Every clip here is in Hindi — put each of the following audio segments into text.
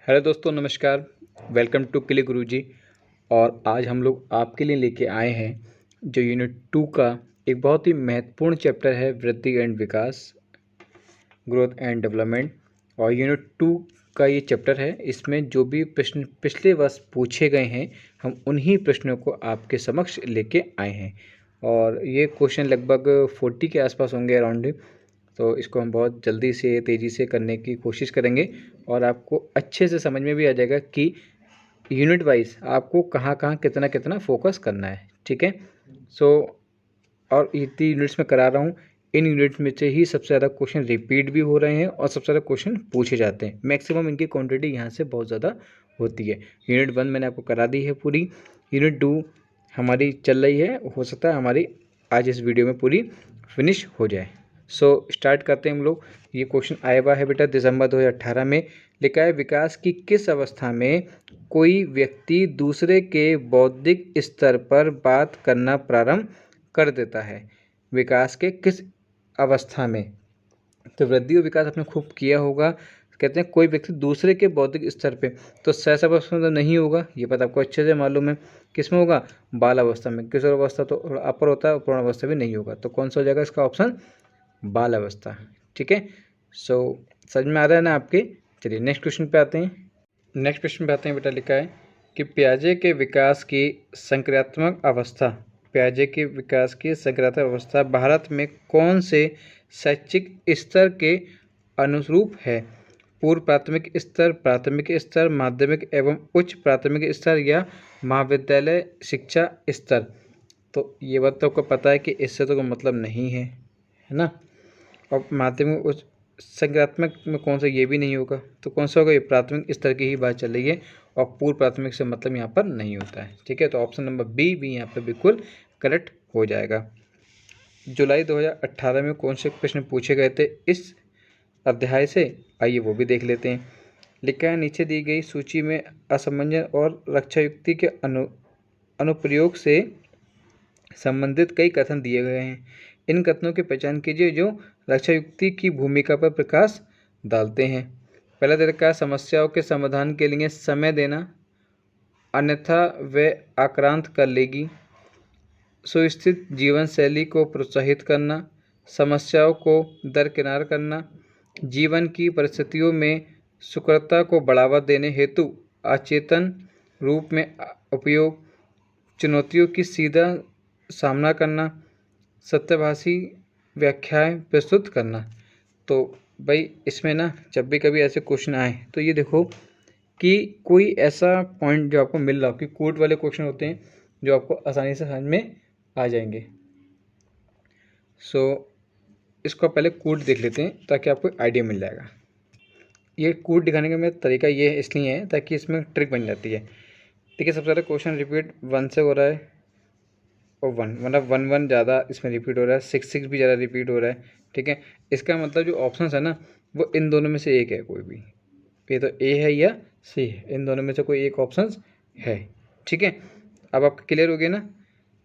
हेलो दोस्तों, नमस्कार। वेलकम टू किले गुरुजी। और आज हम लोग आपके लिए लेके आए हैं जो यूनिट 2 का एक बहुत ही महत्वपूर्ण चैप्टर है, वृद्धि and Vikas, growth and development. और यूनिट 2 का ये चैप्टर है। इसमें जो भी प्रश्न पिछले वर्ष पूछे गए हैं, हम उन्हीं प्रश्नों को आपके समक्ष लेके आए हैं। और ये क्वेश्चन लगभग 40 के आसपास होंगे अराउंड। तो इसको हम बहुत जल्दी से तेज़ी से करने की कोशिश करेंगे और आपको अच्छे से समझ में भी आ जाएगा कि यूनिट वाइज आपको कहाँ कहाँ कितना कितना फोकस करना है। ठीक है। और इतनी यूनिट्स में करा रहा हूँ, इन यूनिट्स में से ही सबसे ज़्यादा क्वेश्चन रिपीट भी हो रहे हैं और सबसे ज़्यादा क्वेश्चन पूछे जाते हैं। मैक्सिमम इनकी क्वांटिटी यहाँ से बहुत ज़्यादा होती है। यूनिट 1 मैंने आपको करा दी है पूरी। यूनिट 2 हमारी चल रही है, हो सकता है हमारी आज इस वीडियो में पूरी फिनिश हो जाए। स्टार्ट करते हैं हम लोग। ये क्वेश्चन आया हुआ है बेटा दिसंबर 2018 में। लिखा है, विकास की किस अवस्था में कोई व्यक्ति दूसरे के बौद्धिक स्तर पर बात करना प्रारंभ कर देता है? विकास के किस अवस्था में? तो वृद्धि और विकास आपने खूब किया होगा। कहते हैं कोई व्यक्ति दूसरे के बौद्धिक स्तर पे, तो सहस अवस्था में तो नहीं होगा, ये बात आपको अच्छे से मालूम है। किस में होगा? बाल अवस्था में। किशोर अवस्था तो अपर होता है और पूर्ण अवस्था भी नहीं होगा। तो कौन सा हो जाएगा इसका ऑप्शन? बाल अवस्था। ठीक है। समझ में आ रहा है ना आपके? चलिए नेक्स्ट क्वेश्चन पे आते हैं। नेक्स्ट क्वेश्चन पे आते हैं बेटा। लिखा है कि प्याजे के विकास की संक्रियात्मक अवस्था, प्याजे के विकास की संक्रियात्मक अवस्था भारत में कौन से शैक्षिक स्तर के अनुरूप है? पूर्व प्राथमिक स्तर, प्राथमिक स्तर, माध्यमिक एवं उच्च प्राथमिक स्तर या महाविद्यालय शिक्षा स्तर? तो ये बात तो आपको पता है कि इससे तो कोई मतलब नहीं है ना। और माध्यमिक उच्च संज्ञात्मक में कौन सा, ये भी नहीं होगा। तो कौन सा होगा? ये प्राथमिक स्तर की ही बात चल रही है और पूर्व प्राथमिक से मतलब यहाँ पर नहीं होता है। ठीक है। तो ऑप्शन नंबर बी भी यहाँ पर बिल्कुल करेक्ट हो जाएगा। जुलाई 2018 में कौन से प्रश्न पूछे गए थे इस अध्याय से? आइए वो भी देख लेते हैं। लिखा है, नीचे दी गई सूची में असमंजस और रक्षा युक्ति के अनुप्रयोग से संबंधित कई कथन दिए गए हैं। इन कथनों की पहचान कीजिए जो रक्षा युक्ति की भूमिका पर प्रकाश डालते हैं। पहला तरीका, समस्याओं के समाधान के लिए समय देना, अन्यथा वे आक्रांत कर लेगी। सुस्थिर जीवन शैली को प्रोत्साहित करना, समस्याओं को दरकिनार करना, जीवन की परिस्थितियों में सुकृता को बढ़ावा देने हेतु अचेतन रूप में उपयोग, चुनौतियों की सीधा सामना करना, सत्यभाषी व्याख्याएं प्रस्तुत करना। तो भाई इसमें ना जब भी कभी ऐसे क्वेश्चन आए तो ये देखो कि कोई ऐसा पॉइंट जो आपको मिल रहा हो, कि कोट वाले क्वेश्चन होते हैं जो आपको आसानी से समझ में आ जाएंगे। इसको पहले कोड देख लेते हैं ताकि आपको आइडिया मिल जाएगा। ये कोड दिखाने का मेरा तरीका ये इसलिए है ताकि इसमें ट्रिक बन जाती है। ठीक है। सबसे ज़्यादा क्वेश्चन रिपीट 1 से हो रहा है और 1 मतलब 1 ज़्यादा इसमें रिपीट हो रहा है, 6 भी ज़्यादा रिपीट हो रहा है। ठीक है। इसका मतलब जो ऑप्शन है ना, वो इन दोनों में से एक है कोई भी। ये तो ए है या सी है, इन दोनों में से कोई एक ऑप्शन है। ठीक है। अब आपका क्लियर हो गया ना,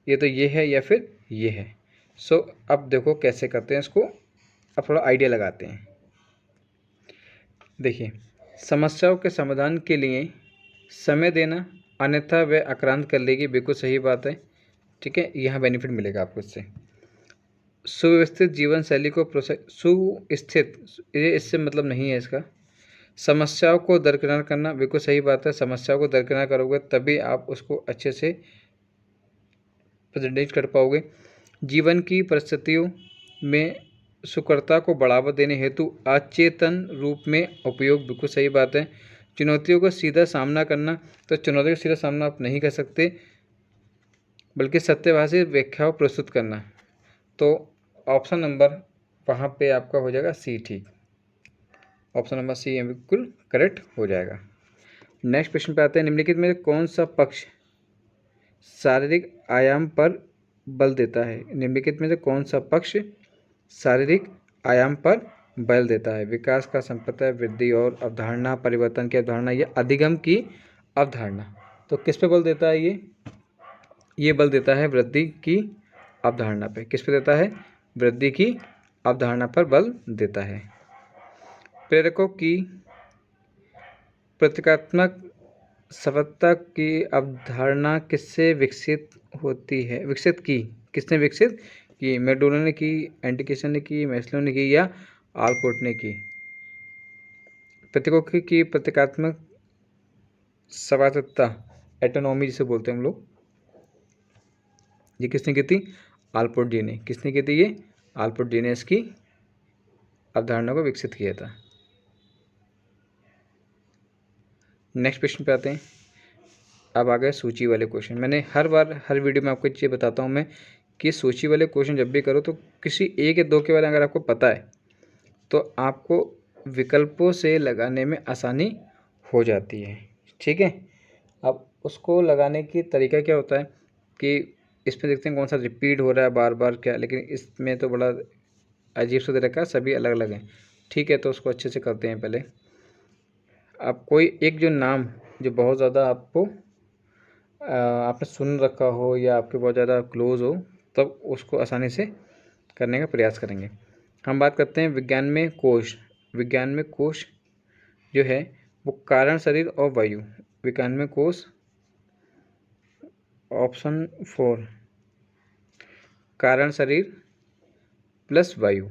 ये तो ये है या फिर ये है। अब देखो कैसे करते हैं इसको। अब थोड़ा आइडिया लगाते हैं। देखिए, समस्याओं के समाधान के लिए समय देना, अन्यथा वह आक्रांत कर लेगी, बिल्कुल सही बात है। ठीक है। यहाँ बेनिफिट मिलेगा आपको इससे। सुव्यवस्थित जीवन शैली को सुस्थित, ये इससे मतलब नहीं है इसका। समस्याओं को दरकिनार करना, बिल्कुल सही बात है। समस्याओं को दरकिनार करोगे तभी आप उसको अच्छे से प्रेजेंटेट कर पाओगे। जीवन की परिस्थितियों में सुकरता को बढ़ावा देने हेतु अचेतन रूप में उपयोग, बिल्कुल सही बात है। चुनौतियों का सीधा सामना करना, तो चुनौतियों का सीधा सामना आप नहीं कर सकते, बल्कि सत्यभाषी व्याख्याओं प्रस्तुत करना। तो ऑप्शन नंबर वहाँ पे आपका हो जाएगा सी। ठीक, ऑप्शन नंबर सी बिल्कुल करेक्ट हो जाएगा। नेक्स्ट क्वेश्चन पे आते हैं। निम्नलिखित में कौन सा पक्ष शारीरिक आयाम पर बल देता है? निम्नलिखित में से कौन सा पक्ष शारीरिक आयाम पर बल देता है? विकास का संप्रदाय, वृद्धि और अवधारणा, परिवर्तन की अवधारणा या अधिगम की अवधारणा? तो किस पे बल देता है ये बल देता है वृद्धि की अवधारणा पे। किस पे देता है? वृद्धि की अवधारणा पर बल देता है। प्रतीकात्मक सफलता की अवधारणा किससे विकसित होती है? किसने विकसित की? मैकडोनल ने की, एंटिकेशन ने की, मैस्लो ने की या आलपोर्ट ने की? प्रतीकों की प्रतीकात्मक स्वायत्तता, एटोनॉमी जिसे बोलते हैं हम लोग, ये किसने की थी? आलपोर्ट जी ने। किसने की थी ये? आलपोर्ट जी ने इसकी अवधारणा को विकसित किया था। नेक्स्ट क्वेश्चन पे आते हैं। अब आ गए सूची वाले क्वेश्चन। मैंने हर बार हर वीडियो में आपको ये बताता हूँ मैं कि सूची वाले क्वेश्चन जब भी करो तो किसी एक या दो के बारे में अगर आपको पता है तो आपको विकल्पों से लगाने में आसानी हो जाती है। ठीक है, अब उसको लगाने की तरीका क्या होता है कि इसमें देखते हैं कौन सा रिपीट हो रहा है बार बार क्या, लेकिन इसमें तो बड़ा अजीब सा तरीका, सभी अलग अलग हैं। ठीक है, तो उसको अच्छे से करते हैं। पहले आप कोई एक जो नाम जो बहुत ज़्यादा आपको आपने सुन रखा हो या आपके बहुत ज़्यादा क्लोज हो, तब उसको आसानी से करने का प्रयास करेंगे। हम बात करते हैं विज्ञान में कोश। विज्ञान में कोश जो है वो कारण, शरीर और वायु। विज्ञान में कोश ऑप्शन 4, कारण, शरीर प्लस वायु।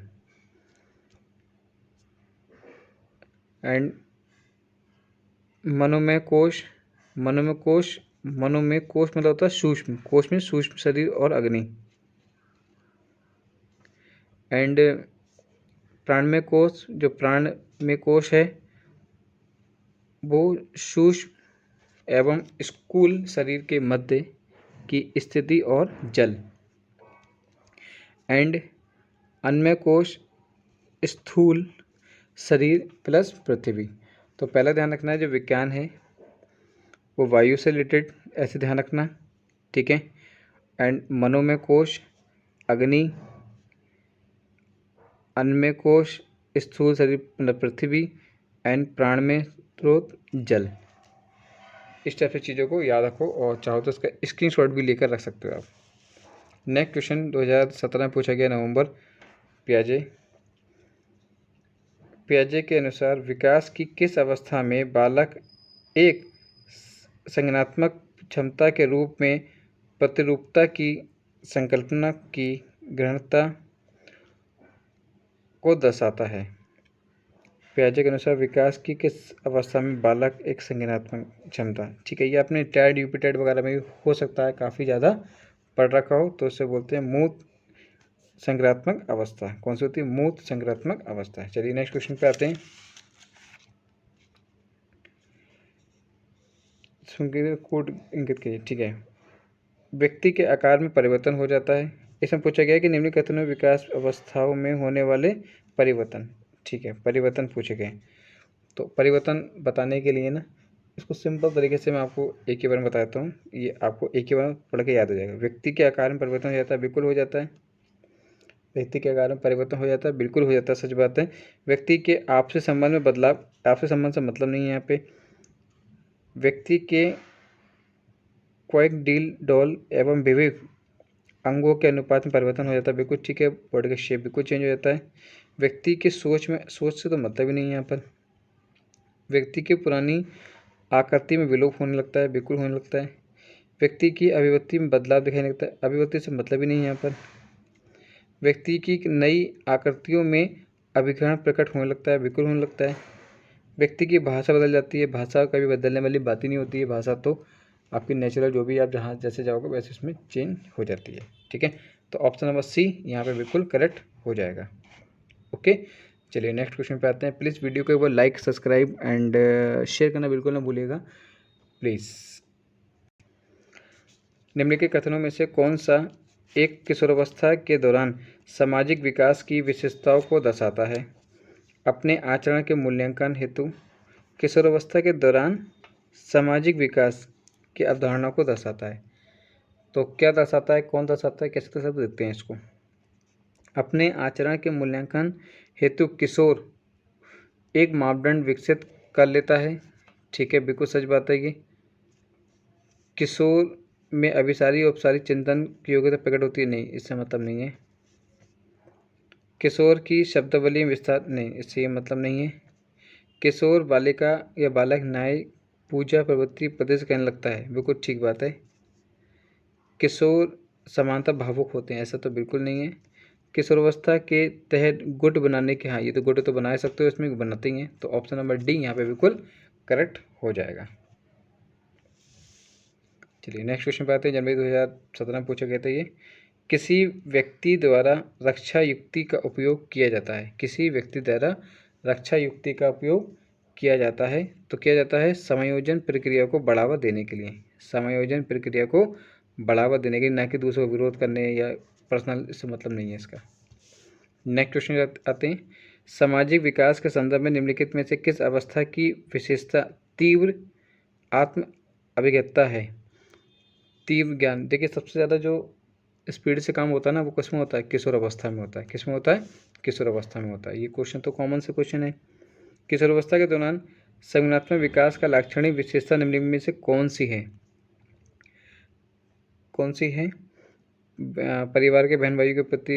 एंड मनोमय कोश मतलब होता है सूक्ष्म कोश में सूक्ष्म शरीर और अग्नि। एंड प्राणमय कोश, जो प्राणमय कोश है वो सूक्ष्म एवं स्थूल शरीर के मध्य की स्थिति और जल। एंड अन्नमय कोश स्थूल शरीर प्लस पृथ्वी। तो पहला ध्यान रखना है जो विज्ञान है वो वायु से रिलेटेड, ऐसे ध्यान रखना। ठीक है, एंड मनोमय कोश अग्नि, अन्नमय कोश स्थूल शरीर मतलब पृथ्वी, एंड प्राणमय स्रोत जल। इस टाइप से चीज़ों को याद रखो और चाहो तो इसका स्क्रीनशॉट भी लेकर रख सकते हो आप। नेक्स्ट क्वेश्चन 2017 में पूछा गया, नवंबर। पियाजे के अनुसार विकास की किस अवस्था में बालक एक संज्ञानात्मक क्षमता के रूप में प्रतिरूपता की संकल्पना की गहनता को दर्शाता है? पियाजे के अनुसार विकास की किस अवस्था में बालक एक संज्ञानात्मक क्षमता, ठीक है, ये आपने टैड यूपीटेड वगैरह में भी हो सकता है, काफ़ी ज़्यादा पढ़ रखा हो, तो इसे बोलते हैं मूर्त संज्ञानात्मक अवस्था। कौन सी होती है? मूर्त संज्ञानात्मक अवस्था। चलिए नेक्स्ट क्वेश्चन पे आते हैं। कोड इंगित कीजिए। ठीक है, व्यक्ति के आकार में परिवर्तन हो जाता है। इसमें पूछा गया है कि निम्न कथनों में विकास अवस्थाओं में होने वाले परिवर्तन। ठीक है, परिवर्तन पूछे गए, तो परिवर्तन बताने के लिए ना इसको सिंपल तरीके से मैं आपको एक ही बार में बता देता हूँ, ये आपको एक ही बार में पढ़ के याद हो जाएगा। व्यक्ति के आकार में परिवर्तन हो जाता है, बिल्कुल हो जाता है। व्यक्ति के आकार में परिवर्तन हो जाता है, बिल्कुल हो जाता है, सच बात है। व्यक्ति के आपसे संबंध में बदलाव, आपसे संबंध से मतलब नहीं है यहाँ पे। व्यक्ति के क्वाइक डील डॉल एवं विविध अंगों के अनुपात में परिवर्तन हो जाता है, बिल्कुल ठीक है। बॉडी का शेप बिल्कुल चेंज हो जाता है। व्यक्ति की सोच से तो मतलब ही नहीं है यहाँ पर। व्यक्ति की पुरानी आकृति में विलोप होने लगता है, बिल्कुल होने लगता है। व्यक्ति की अभिव्यक्ति में बदलाव दिखाई लगता है, अभिव्यक्ति से मतलब ही नहीं है यहाँ पर। व्यक्ति की नई आकृतियों में अभिग्रहण प्रकट होने लगता है, बिल्कुल होने लगता है। व्यक्ति की भाषा बदल जाती है, भाषा कभी बदलने वाली बात ही नहीं होती है। भाषा तो आपकी नेचुरल जो भी आप जहाँ जैसे जाओगे वैसे उसमें चेंज हो जाती है। ठीक है, तो ऑप्शन नंबर सी यहाँ पे बिल्कुल करेक्ट हो जाएगा। ओके, चलिए नेक्स्ट क्वेश्चन पे आते हैं। प्लीज़ वीडियो को एक बार लाइक, सब्सक्राइब एंड शेयर करना बिल्कुल ना भूलिएगा प्लीज़। निम्नलिखित कथनों में से कौन सा एक किशोरावस्था के दौरान सामाजिक विकास की विशेषताओं को दर्शाता है? अपने आचरण के मूल्यांकन हेतु किशोरावस्था के दौरान सामाजिक विकास की अवधारणा को दर्शाता है। तो क्या दर्शाता है, कौन दर्शाता है, कैसे दर्शाता है, देखते हैं इसको। अपने आचरण के मूल्यांकन हेतु किशोर एक मापदंड विकसित कर लेता है। ठीक है, बिल्कुल सच बात है। ये किशोर में अभिसारी औपचारिक चिंतन की योग्यता प्रकट होती है, नहीं, इससे मतलब नहीं है। किशोर की शब्दावली में विस्तार, नहीं, इससे ये मतलब नहीं है। किशोर बालिका या बालक न्याय पूजा प्रवृत्ति प्रदर्शित करने लगता है, बिल्कुल ठीक बात है। किशोर समानता भावुक होते हैं, ऐसा तो बिल्कुल नहीं है। किशोरावस्था के तहत गुट बनाने के, हाँ ये तो गुट तो बना सकते हो, इसमें बनाते ही हैं, तो ऑप्शन नंबर डी यहाँ पे बिल्कुल करेक्ट हो जाएगा। चलिए नेक्स्ट क्वेश्चन पे आते हैं। जनवरी 2017 में पूछा गया था ये, किसी व्यक्ति द्वारा रक्षा युक्ति का उपयोग किया जाता है, किसी व्यक्ति द्वारा रक्षा युक्ति का उपयोग किया जाता है, तो किया जाता है समायोजन प्रक्रिया को बढ़ावा देने के लिए, समायोजन प्रक्रिया को बढ़ावा देने के लिए, ना कि दूसरों का विरोध करने या पर्सनल, इससे मतलब नहीं है इसका। नेक्स्ट क्वेश्चन आते हैं। सामाजिक विकास के संदर्भ में निम्नलिखित में से किस अवस्था की विशेषता तीव्र आत्म अभिज्ञता है? तीव्र ज्ञान, देखिए सबसे ज़्यादा जो स्पीड से काम होता है ना, वो किस में होता है? किशोर अवस्था में होता है। किस में होता है? किशोर अवस्था में होता है। ये क्वेश्चन तो कॉमन से क्वेश्चन है। किशोर अवस्था के दौरान संज्ञानात्मक विकास का लाक्षणिक विशेषता निम्न में से कौन सी है? कौन सी है? परिवार के बहन भाइयों के प्रति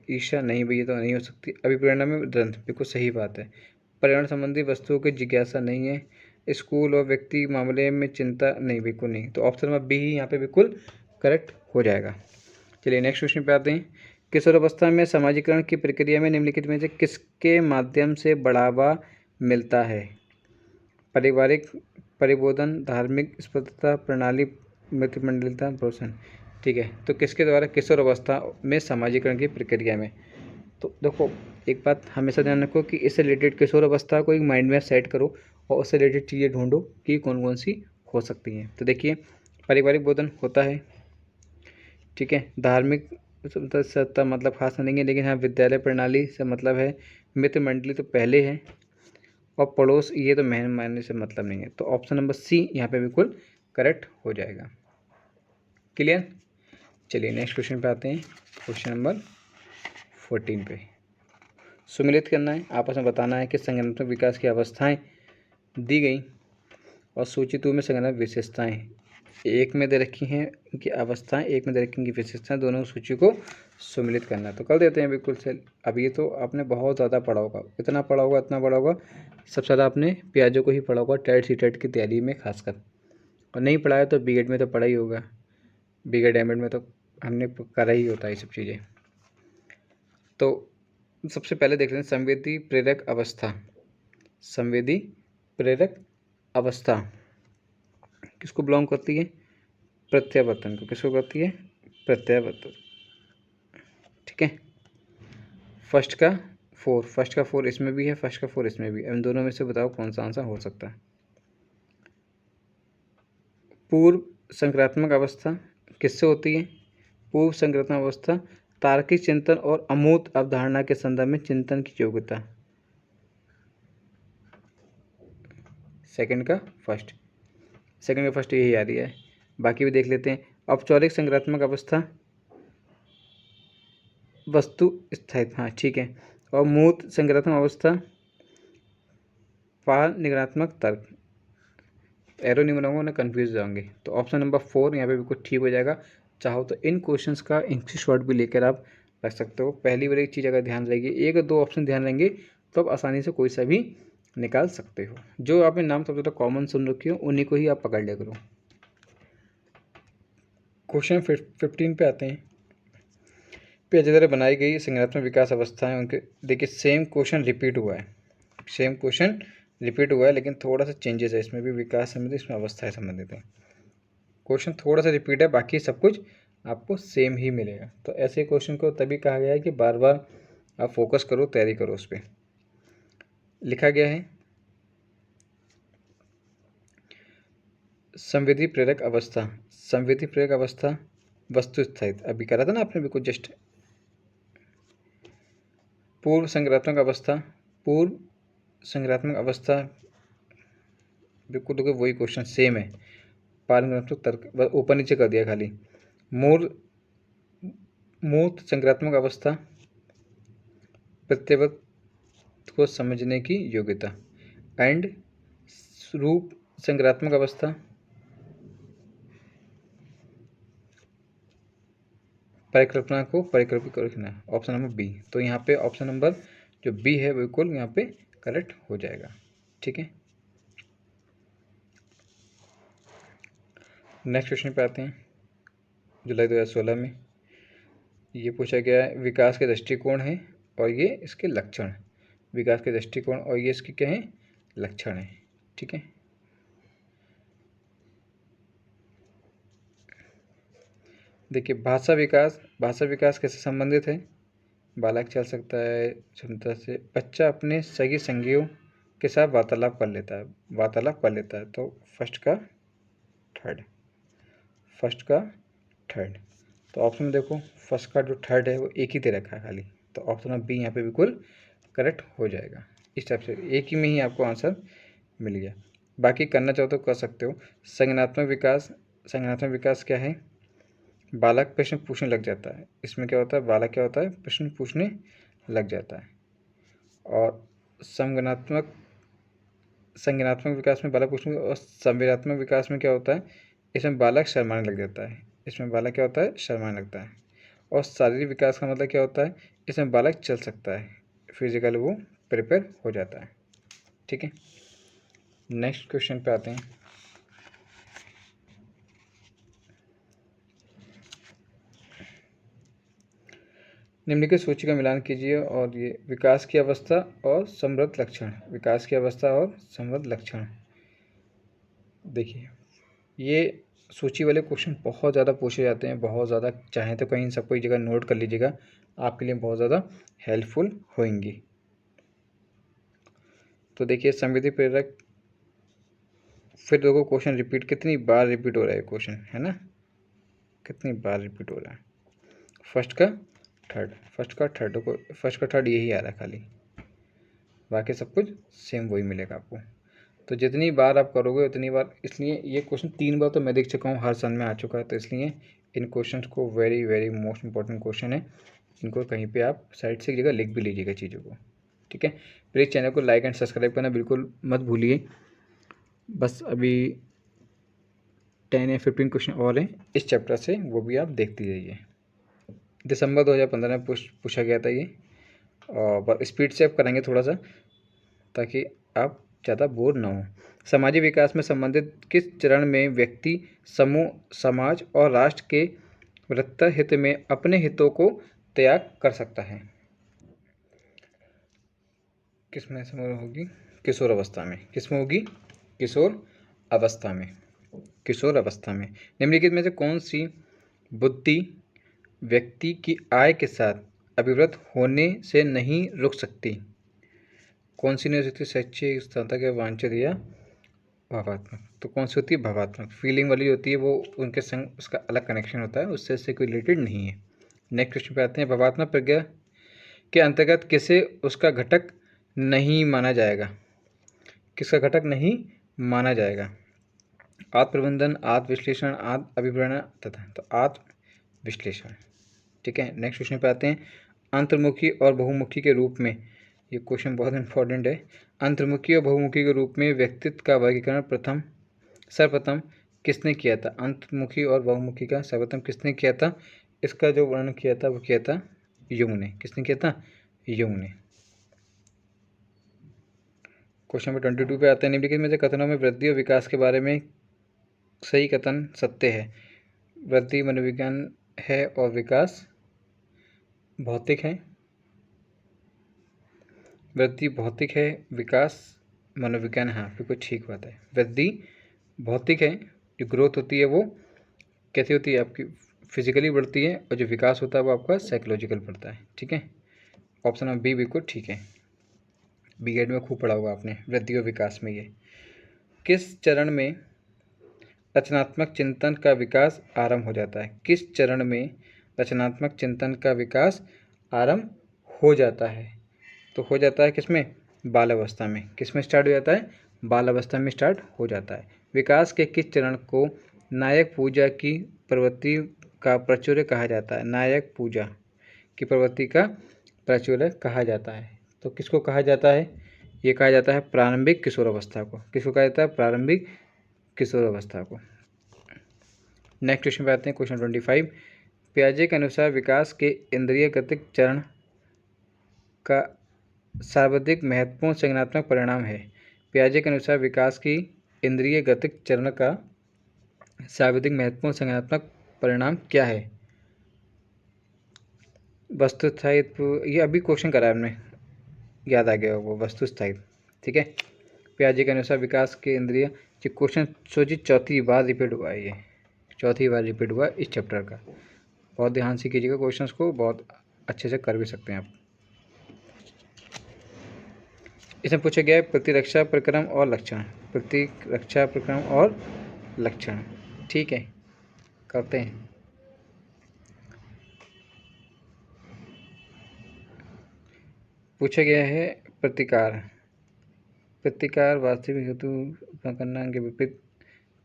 ईर्ष्या, नहीं भैया तो नहीं हो सकती। अभिप्रेरणा में द्वंद, बिल्कुल सही बात है। पर्यावरण संबंधी वस्तुओं की जिज्ञासा नहीं है। स्कूल और व्यक्ति मामले में चिंता, नहीं बिल्कुल नहीं। तो ऑप्शन नंबर बी ही यहाँ पे बिल्कुल करेक्ट हो जाएगा। चलिए नेक्स्ट क्वेश्चन पे आते हैं। किशोरावस्था में समाजीकरण की प्रक्रिया में निम्नलिखित में से किसके माध्यम से बढ़ावा मिलता है? पारिवारिक परिबोधन, धार्मिक स्पष्टता, प्रणाली मित्रमंडलता, प्रोत्साहन। ठीक है, तो किसके द्वारा किशोर अवस्था में समाजीकरण की प्रक्रिया में? तो देखो एक बात हमेशा ध्यान रखो कि इससे रिलेटेड किशोर अवस्था को एक माइंड में सेट करो और उससे रिलेटेड चीज़ें ढूंढो कि कौन कौन सी हो सकती हैं। तो देखिए पारिवारिक बोधन होता है, ठीक है। धार्मिक सत्ता मतलब खास नहीं है, लेकिन हाँ विद्यालय प्रणाली से मतलब है। मित्र मंडली तो पहले है, और पड़ोस ये तो मेहमान मानने से मतलब नहीं है। तो ऑप्शन नंबर सी यहाँ पे बिल्कुल करेक्ट हो जाएगा। क्लियर। चलिए नेक्स्ट क्वेश्चन पे आते हैं। क्वेश्चन नंबर 14 पे सुमिलित करना है, आपस में बताना है कि संज्ञानात्मक विकास की अवस्थाएं दी गई और सूची 2 में संज्ञानात्मक विशेषताएं एक में दे रखी हैं, इनकी अवस्थाएं एक में दे रखी, इनकी विशेषताएं, दोनों सूची को सुमिलित करना है। तो कर देते हैं बिल्कुल से। अब ये तो आपने बहुत ज़्यादा पढ़ा होगा, इतना पढ़ा होगा, इतना पढ़ा होगा, सबसे ज़्यादा आपने प्याजों को ही पढ़ा होगा टेट सी टेट की तैयारी में खासकर, और नहीं पढ़ा है तो बीएड में तो पढ़ा ही होगा, बीएड एमएड में तो हमने करा ही होता है ये सब चीज़ें। तो सबसे पहले देख लेते हैं संवेदी प्रेरक अवस्था। संवेदी प्रेरक अवस्था किसको बिलोंग करती है? प्रत्यावर्तन को। किसको करती है? प्रत्यावर्तन, ठीक है। फर्स्ट का फोर इसमें भी है, फर्स्ट का 4 इसमें भी है। इन दोनों में से बताओ कौन सा आंसर हो सकता है? पूर्व संक्रात्मक अवस्था किससे होती है? पूर्व संक्रात्मक अवस्था तार्किक चिंतन और अमूर्त अवधारणा के संदर्भ में चिंतन की योग्यता। सेकंड का फर्स्ट यही आ रही है, बाकी भी देख लेते हैं। औपचारिक संक्रात्मक अवस्था वस्तु स्थायित्व, हाँ ठीक है। और मूर्त संक्रात्मक अवस्था पार निगरात्मक तर्क। एरो नहीं बनाऊंगा ना, कन्फ्यूज जाओगे। तो ऑप्शन नंबर 4 यहाँ पे बिल्कुल ठीक हो जाएगा। चाहो तो इन क्वेश्चंस का स्क्रीनशॉट भी लेकर आप रख सकते हो। पहली बार एक चीज़ अगर ध्यान रहेगी, एक दो ऑप्शन ध्यान रहेंगे तो आप आसानी से कोई सा भी निकाल सकते हो। जो आपने नाम सबसे ज़्यादा कॉमन सुन रखी हो उन्हीं को ही आप पकड़ लिया करो। क्वेश्चन 15 पे आते हैं। पेज द्वारा बनाई गई संज्ञानात्मक विकास अवस्थाएं, उनके देखिए सेम क्वेश्चन रिपीट हुआ है, लेकिन थोड़ा सा चेंजेस है इसमें भी। विकास संबंधित, इसमें अवस्थाएं संबंधित है। क्वेश्चन थोड़ा सा रिपीट है, बाकी सब कुछ आपको सेम ही मिलेगा। तो ऐसे क्वेश्चन को तभी कहा गया है कि बार बार आप फोकस करो, तैयारी करो। उस पर लिखा गया है संवेदी प्रेरक अवस्था वस्तु स्थायित्व, अभी करा था ना आपने बिल्कुल जस्ट। पूर्व संक्रात्मक अवस्था बिल्कुल देखो वही क्वेश्चन सेम है। पारंगनात्मक तर्क ऊपर नीचे कर दिया खाली। मूर्त संक्रात्मक अवस्था प्रत्येक को समझने की योग्यता। एंड रूप संक्रात्मक अवस्था परिकल्पना को परिकल्पित रखना। Option number B. तो यहाँ पे ऑप्शन नंबर जो बी है बिल्कुल यहाँ पे करेक्ट हो जाएगा। ठीक है। नेक्स्ट क्वेश्चन पे आते हैं। जुलाई 2016 में ये पूछा गया है, विकास के दृष्टिकोण है और ये इसके लक्षण। विकास के दृष्टिकोण और ये इसके क्या है, लक्षण है, ठीक है। देखिए भाषा विकास कैसे संबंधित है। बालक चल सकता है क्षमता से, बच्चा अपने सगी संगियों के साथ वार्तालाप कर लेता है। तो फर्स्ट का थर्ड। तो ऑप्शन में देखो फर्स्ट का जो थर्ड है वो एक ही दे रखा है खाली, तो ऑप्शन ऑफ बी यहाँ पे बिल्कुल करेक्ट हो जाएगा। इस टाइप से एक ही में ही आपको आंसर मिल गया। बाकी करना चाहो तो कर सकते हो। संज्ञानात्मक विकास क्या है, बालक प्रश्न पूछने लग जाता है। इसमें क्या होता है, बालक क्या होता है, प्रश्न पूछने लग जाता है। और संज्ञानात्मक विकास में बालक पूछने, और संवेदनात्मक विकास में क्या होता है, इसमें बालक शर्माने लग जाता है। इसमें बालक क्या होता है, शर्माने लगता है। और शारीरिक विकास का मतलब क्या होता है, इसमें बालक चल सकता है, फिजिकल वो प्रिपेयर हो जाता है, ठीक है। नेक्स्ट क्वेश्चन पे आते हैं। निम्नलिखित सूची का मिलान कीजिए और ये विकास की अवस्था और समृद्ध लक्षण। देखिए ये सूची वाले क्वेश्चन बहुत ज़्यादा पूछे जाते हैं, बहुत ज़्यादा। चाहें तो कहीं सबको एक जगह नोट कर लीजिएगा, आपके लिए बहुत ज़्यादा हेल्पफुल होंगी। तो देखिए संवेदी प्रेरक, फिर देखो क्वेश्चन रिपीट, कितनी बार रिपीट हो रहा है क्वेश्चन, है ना, कितनी बार रिपीट हो रहा है। फर्स्ट का थर्ड यही आ रहा है खाली, बाकी सब कुछ सेम वही मिलेगा आपको। तो जितनी बार आप करोगे उतनी बार, इसलिए ये क्वेश्चन 3 बार तो मैं देख चुका हूँ, हर सन में आ चुका है, तो इसलिए इन क्वेश्चन को very very most important question है। इनको कहीं पे आप साइड से एक जगह लिख भी लीजिएगा चीज़ों को, ठीक है। प्लीज़ चैनल को लाइक एंड सब्सक्राइब करना बिल्कुल मत भूलिए। बस अभी 10 या 15 क्वेश्चन और हैं इस चैप्टर से, वो भी आप देखते जाइए। दिसंबर 2015 में पूछा गया था ये, और स्पीड से आप करेंगे थोड़ा सा ताकि आप ज़्यादा बोर ना हो। सामाजिक विकास में संबंधित किस चरण में व्यक्ति, समूह, समाज और राष्ट्र के वृहत्तर हित में अपने हितों को त्याग कर सकता है। किसमें समय होगी, किशोर अवस्था में। किसमें होगी, किशोर अवस्था में। निम्नलिखित में से कौन सी बुद्धि व्यक्ति की आय के साथ अभिवृद्ध होने से नहीं रुक सकती। कौन सी नहीं हो सकती, शैक्षिक स्थानता के वांछित या भावात्मक। तो कौन सी होती है, भावात्मक, फीलिंग वाली होती है, वो उनके संग उसका अलग कनेक्शन होता है, उससे कोई रिलेटेड नहीं है। नेक्स्ट क्वेश्चन पे आते हैं। भावात्मक प्रज्ञा के अंतर्गत किसे उसका घटक नहीं माना जाएगा। किसका घटक नहीं माना जाएगा, आत्म प्रबंधन, आत्म विश्लेषण, आत्म अभिप्रेरणा तथा, तो आत्म विश्लेषण, ठीक है। नेक्स्ट क्वेश्चन पे आते हैं। अंतर्मुखी और बहुमुखी के रूप में, ये क्वेश्चन बहुत इंपॉर्टेंट है। अंतर्मुखी और बहुमुखी के रूप में व्यक्तित्व का वर्गीकरण सर्वप्रथम किसने किया था। अंतर्मुखी और बहुमुखी का सर्वप्रथम किसने किया था, इसका जो वर्णन किया था वो किया था युंग ने। किसने किया था, युंग ने। क्वेश्चन नंबर 22 पे आते हैं। निम्नलिखित में से कथनों में वृद्धि और विकास के बारे में सही कथन सत्य है। वृद्धि मनोविज्ञान है और विकास भौतिक है। वृद्धि भौतिक है, विकास मनोविज्ञान, हाँ बिल्कुल ठीक बात है। वृद्धि भौतिक है, जो ग्रोथ होती है वो कैसी होती है, आपकी फिजिकली बढ़ती है, और जो विकास होता है वो आपका साइकोलॉजिकल बढ़ता है, ठीक है। ऑप्शन नंबर बी बिल्कुल ठीक है, बी एड में खूब पढ़ा होगा आपने, वृद्धि और विकास में। ये किस चरण में रचनात्मक चिंतन का विकास आरंभ हो जाता है। किस चरण में रचनात्मक चिंतन का विकास आरंभ हो जाता है, तो हो जाता है किसमें, बाल अवस्था में। किसमें स्टार्ट हो जाता है, बाल अवस्था में स्टार्ट हो जाता है। विकास के किस चरण को नायक पूजा की प्रवृत्ति का प्राचुर्य कहा जाता है। नायक पूजा की प्रवृत्ति का प्राचुर्य कहा जाता है, तो किसको कहा जाता है, ये कहा जाता है प्रारंभिक किशोर अवस्था को। किसको कहा जाता है, प्रारंभिक किशोर अवस्था को। नेक्स्ट क्वेश्चन पे आते हैं, क्वेश्चन 25। पियाजे के अनुसार विकास के इंद्रिय गतिक चरण का सर्वाधिक महत्वपूर्ण संज्ञानात्मक परिणाम है। पियाजे के अनुसार विकास की इंद्रिय गतिक चरण का सर्वाधिक महत्वपूर्ण संज्ञानात्मक परिणाम क्या है? वस्तु स्थायित्व, ये अभी क्वेश्चन करा है हमने, याद आ गया वो वस्तु स्थायित्व। ठीक है, पियाजे के अनुसार विकास के इंद्रिय, ये क्वेश्चन सोचिए चौथी बार रिपीट हुआ है, ये चौथी बार रिपीट हुआ इस चैप्टर का। बहुत ध्यान से कीजिएगा क्वेश्चंस को, बहुत अच्छे से कर भी सकते हैं आप। इसमें पूछा गया है प्रतिरक्षा प्रक्रम और लक्षण। प्रतिरक्षा प्रक्रम और लक्षण, ठीक है, करते हैं। पूछा गया है प्रतिकार। प्रतिकार वास्तविक हेतु करना के विपरीत,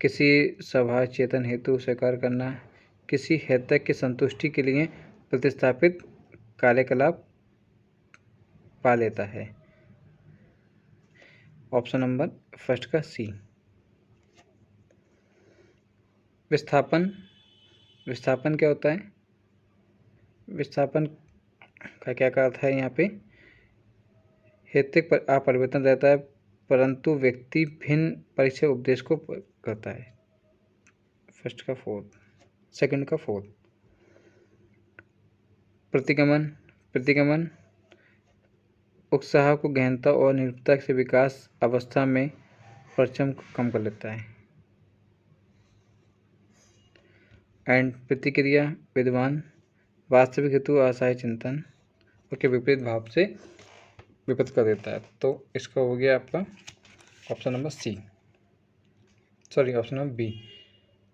किसी सभा चेतन हेतु स्वीकार करना, किसी हेतक की संतुष्टि के लिए प्रतिस्थापित कार्यकलाप पा लेता है। ऑप्शन नंबर फर्स्ट का सी। विस्थापन, विस्थापन क्या होता है? विस्थापन का क्या अर्थ है? यहाँ पे हेतुक पर अपरिवर्तन रहता है परंतु व्यक्ति भिन्न परिचय उपदेश को करता है। फर्स्ट का फोर्थ, सेकंड का फोर्थ। प्रतिगमन, प्रतिगमन उत्साह को गहनता और निरुक्तता से विकास अवस्था में परचम को कम कर लेता है। एंड प्रतिक्रिया विद्वान वास्तविक हेतु असहाय चिंतन के विपरीत भाव से विपरीत कर देता है। तो इसका हो गया आपका option number C, sorry option number B,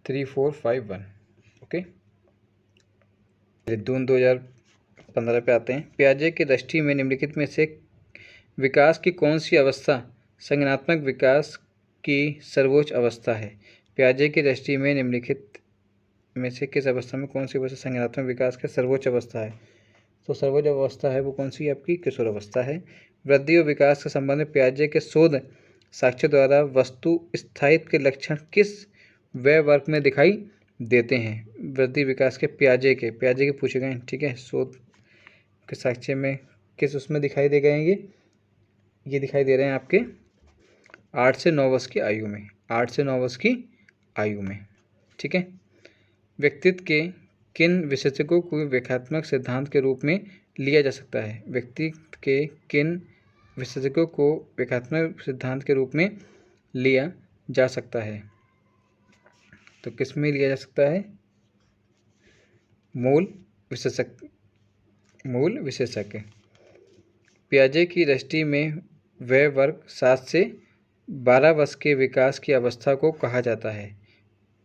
3, 4, 5, 1। Okay, June 2015 पे आते हैं। पियाजे की दृष्टि में निम्नलिखित में से विकास की कौन सी अवस्था संज्ञानात्मक विकास की सर्वोच्च अवस्था है? पियाजे की दृष्टि में निम्नलिखित में से किस अवस्था में कौन सी अवस्था संज्ञानात्मक विकास की सर्वोच्च अवस्था है? तो सर्वोच्च अवस्था है वो कौन सी? आपकी किशोर अवस्था है। वृद्धि और विकास के संबंध में पियाजे के शोध साक्ष्य द्वारा वस्तु स्थायित्व के लक्षण किस वय वर्ग में दिखाई देते हैं? वृद्धि विकास के पियाजे के पूछे गए, ठीक है, शोध के साक्ष्य में किस उसमें दिखाई दे गए? ये दिखाई दे रहे हैं आपके 8 से 9 वर्ष की आयु में, 8 से 9 वर्ष की आयु में। ठीक है, व्यक्तित्व के किन विशेषज्ञों को व्याख्यात्मक सिद्धांत के रूप में लिया जा सकता है? व्यक्तित्व के किन विशेषज्ञों को व्याख्यात्मक सिद्धांत के रूप में लिया जा सकता है? तो किस में लिया जा सकता है? मूल विशेषज्ञ, मूल विशेषज्ञ। पियाजे की दृष्टि में वय वर्ग 7 से 12 वर्ष के विकास की अवस्था को कहा जाता है।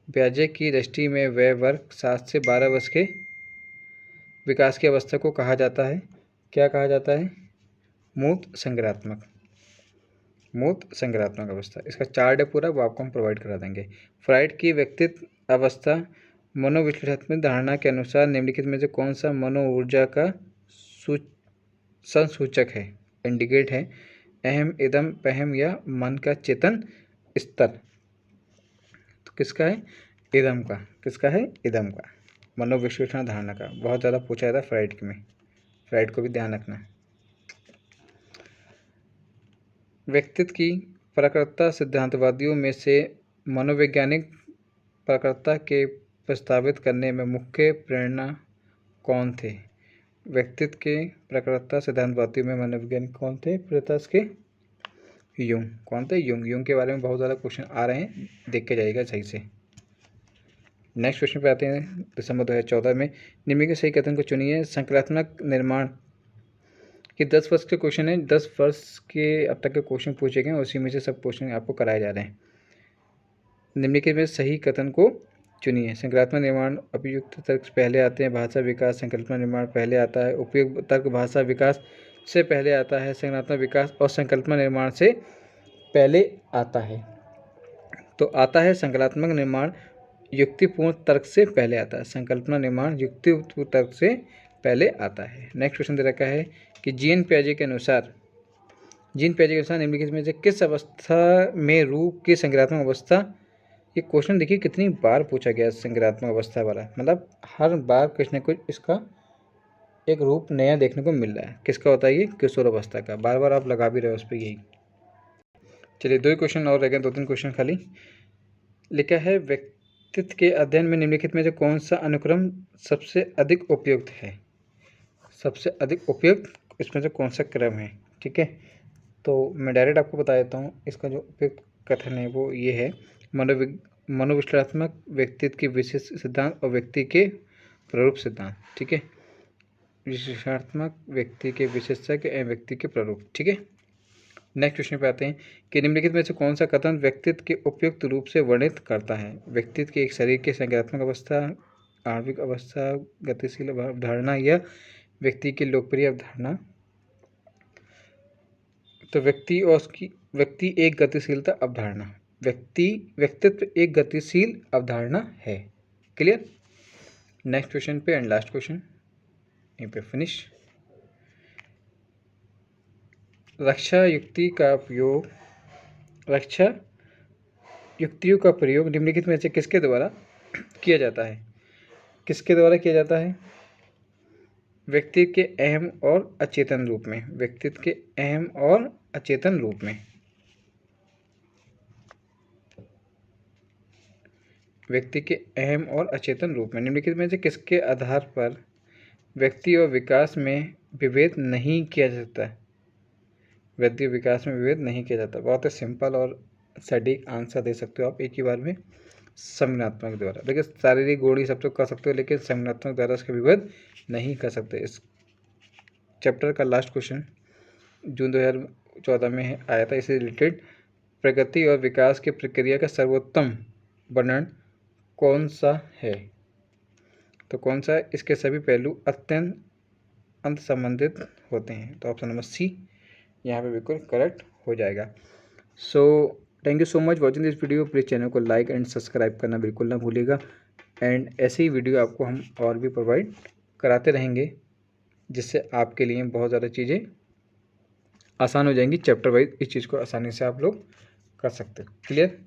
पियाजे की दृष्टि में वय वर्ग 7 से 12 वर्ष के विकास की अवस्था को कहा जाता है, क्या कहा जाता है? मूर्त संज्ञानात्मक, मूर्त संज्ञानात्मक अवस्था। इसका चार्ट है पूरा, वो आपको हम प्रोवाइड करा देंगे। फ्राइड की व्यक्तित्व अवस्था मनोविश्लेषणात्मक धारणा के अनुसार निम्नलिखित में से कौन सा मनो ऊर्जा का संसूचक है? इंडिकेट है अहम, इदम, पहम या मन का चेतन स्तर। तो किसका है? इदम का। किसका है? इदम का। मनोविश्लेषण धारणा का बहुत ज़्यादा पूछा जाता है फ्राइड में, फ्राइड को भी ध्यान रखना। व्यक्तित्व की प्रकृतता सिद्धांतवादियों में से मनोवैज्ञानिक प्रकृतता के प्रस्तावित करने में मुख्य प्रेरणा कौन थे? व्यक्तित्व के प्रकृतता सिद्धांतवादियों में मनोवैज्ञानिक कौन थे? प्रेरणा के यूंग। कौन थे? यूंग। यूंग के बारे में बहुत ज़्यादा क्वेश्चन आ रहे हैं, देख के जाइएगा सही से। नेक्स्ट क्वेश्चन पे आते हैं। दिसंबर 2014 में निम्नलिखित सही कथन को चुनिए। संकल्पात्मक निर्माण के 10 वर्ष के क्वेश्चन है, 10 वर्ष के अब तक के क्वेश्चन पूछे गए, उसी में से सब क्वेश्चन आपको कराए जा रहे हैं। निम्नलिखित में सही कथन को चुनिए। संकल्पात्मक निर्माण उपयुक्त तर्क पहले आते हैं, भाषा विकास संकल्पना निर्माण पहले आता है, उपयुक्त तर्क भाषा विकास से पहले आता है, संज्ञानात्मक विकास और संकल्पना निर्माण से पहले आता है। तो आता है संकल्पात्मक निर्माण युक्तिपूर्ण तर्क से पहले आता है, संकल्पना निर्माण युक्तिपूर्ण तर्क से पहले आता है। नेक्स्ट क्वेश्चन दे रखा है कि जीन पियाजे के अनुसार निम्नलिखित में से किस अवस्था में रूप की संज्ञानात्मक अवस्था? ये क्वेश्चन देखिए कितनी बार पूछा गया संज्ञानात्मक अवस्था वाला, मतलब हर बार कुछ न कुछ इसका एक रूप नया देखने को मिल रहा है। किसका होता है ये? किशोर अवस्था का। बार बार आप लगा भी रहे हो उस पर यही। चलिए 2 ही क्वेश्चन और रह गए, 2-3 क्वेश्चन खाली। लिखा है व्यक्तित्व के अध्ययन में निम्नलिखित में से कौन सा अनुक्रम सबसे अधिक उपयुक्त है? सबसे अधिक उपयुक्त इसमें से कौन सा क्रम है? ठीक है, तो मैं डायरेक्ट आपको बता देता हूँ। इसका जो उपयुक्त कथन है वो ये है, मनोविश्लेषणात्मक व्यक्तित्व के विशिष्ट सिद्धांत और व्यक्ति के प्रारूप सिद्धांत। ठीक है, विश्लेषणात्मक व्यक्ति के विशेषज्ञ एवं व्यक्ति के प्रारूप। ठीक है, नेक्स्ट क्वेश्चन पे आते हैं कि निम्नलिखित में से कौन सा कथन व्यक्तित्व के उपयुक्त रूप से वर्णित करता है? व्यक्तित्व के एक शरीर के संज्ञानात्मक अवस्था, आणविक अवस्था, गतिशील अवधारणा या व्यक्ति की लोकप्रिय अवधारणा। तो व्यक्ति एक गतिशीलता अवधारणा, व्यक्तित्व एक गतिशील अवधारणा है। क्लियर? नेक्स्ट क्वेश्चन पे एंड लास्ट क्वेश्चन यहीं पे फिनिश। रक्षा युक्तियों का प्रयोग निम्नलिखित में से किसके द्वारा किया जाता है? किसके द्वारा किया जाता है? व्यक्ति के अहम और अचेतन रूप में। व्यक्तित्व के अहम और अचेतन रूप में। व्यक्ति के अहम और अचेतन रूप में निम्नलिखित में से किसके आधार पर व्यक्ति और विकास में विभेद नहीं किया जाता है? व्यक्ति विकास में विभेद नहीं किया जाता। बहुत ही सिंपल और सटीक आंसर दे सकते हो आप एक ही बार में, संज्ञानात्मक द्वारा। देखिए शारीरिक गुण सब तो कर सकते हो, लेकिन संज्ञानात्मक द्वारा इसका विभेद नहीं कर सकते। इस चैप्टर का लास्ट क्वेश्चन जून 2014 में आया था, इससे रिलेटेड प्रगति और विकास की प्रक्रिया का सर्वोत्तम वर्णन कौन सा है? तो कौन सा? इसके सभी पहलू अत्यंत अंत संबंधित होते हैं। तो ऑप्शन नंबर सी यहाँ पे बिल्कुल करेक्ट हो जाएगा। So thank you so much watching this video. Please channel को लाइक एंड सब्सक्राइब करना बिल्कुल ना भूलिएगा। एंड ऐसे ही वीडियो आपको हम और भी प्रोवाइड कराते रहेंगे, जिससे आपके लिए बहुत ज़्यादा चीज़ें आसान हो जाएंगी। चैप्टर वाइज इस चीज़ को आसानी से आप लोग कर सकते हो। क्लियर?